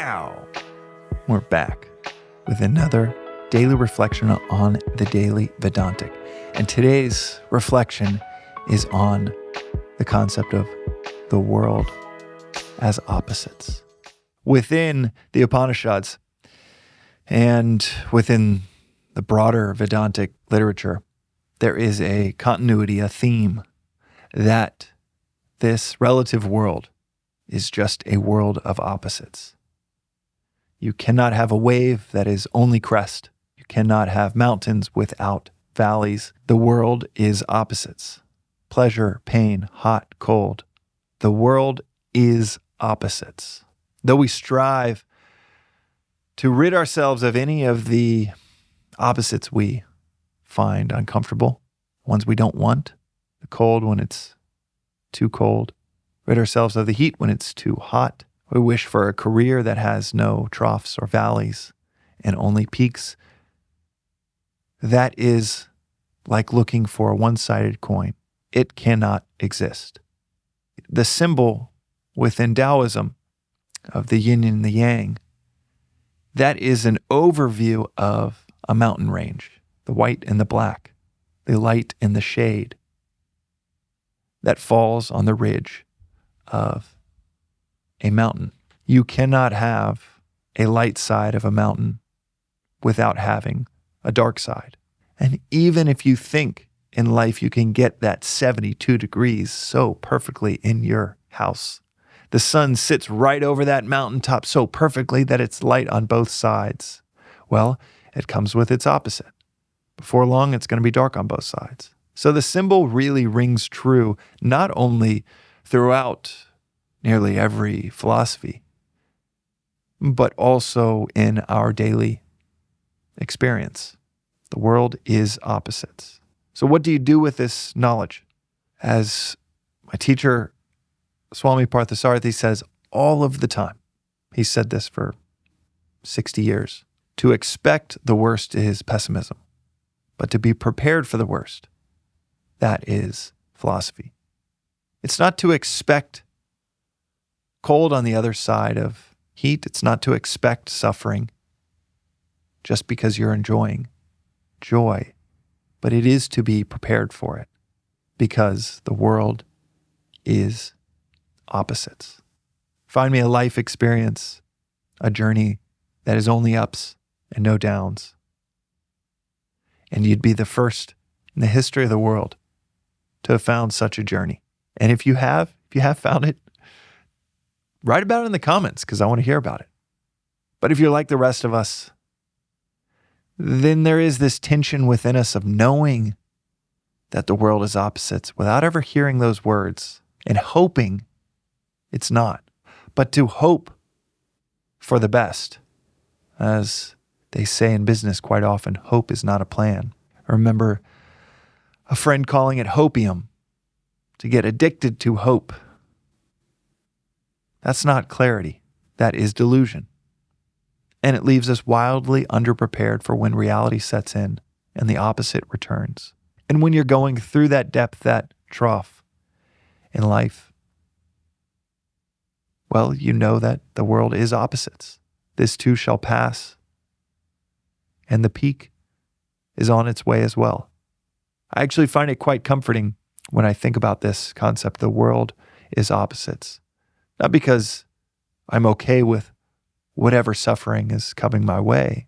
Pow! We're back with another daily reflection on the Daily Vedantic. And today's reflection is on the concept of the world as opposites. Within the Upanishads and within the broader Vedantic literature, there is a continuity, a theme that this relative world is just a world of opposites. You cannot have a wave that is only crest. You cannot have mountains without valleys. The world is opposites. Pleasure, pain, hot, cold. The world is opposites. Though we strive to rid ourselves of any of the opposites we find uncomfortable, ones we don't want, the cold when it's too cold, rid ourselves of the heat when it's too hot. We wish for a career that has no troughs or valleys and only peaks. That is like looking for a one-sided coin. It cannot exist. The symbol within Taoism of the yin and the yang, that is an overview of a mountain range, the white and the black, the light and the shade that falls on the ridge of a mountain. You cannot have a light side of a mountain without having a dark side. And even if you think in life you can get that 72 degrees so perfectly in your house, the sun sits right over that mountaintop so perfectly that it's light on both sides. Well, it comes with its opposite. Before long, it's going to be dark on both sides. So the symbol really rings true, not only throughout nearly every philosophy, but also in our daily experience. The world is opposites. So what do you do with this knowledge? As my teacher, Swami Parthasarathi, says all of the time, he said this for 60 years, to expect the worst is pessimism, but to be prepared for the worst, that is philosophy. It's not to expect cold on the other side of heat. It's not to expect suffering just because you're enjoying joy, but it is to be prepared for it because the world is opposites. Find me a life experience, a journey that is only ups and no downs, and you'd be the first in the history of the world to have found such a journey. And if you have found it, write about it in the comments because I want to hear about it. But if you're like the rest of us, then there is this tension within us of knowing that the world is opposites without ever hearing those words and hoping it's not. But to hope for the best. As they say in business quite often, hope is not a plan. I remember a friend calling it hopium, to get addicted to hope. That's not clarity. That is delusion. And it leaves us wildly underprepared for when reality sets in and the opposite returns. And when you're going through that depth, that trough in life, well, you know that the world is opposites. This too shall pass. And the peak is on its way as well. I actually find it quite comforting when I think about this concept, the world is opposites. Not because I'm okay with whatever suffering is coming my way,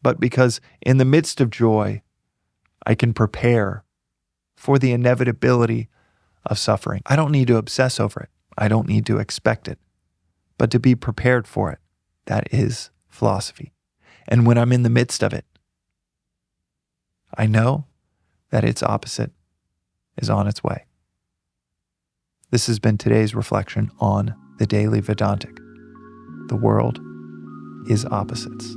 but because in the midst of joy, I can prepare for the inevitability of suffering. I don't need to obsess over it. I don't need to expect it, but to be prepared for it. That is philosophy. And when I'm in the midst of it, I know that its opposite is on its way. This has been today's reflection on the Daily Vedantic. The world is opposites.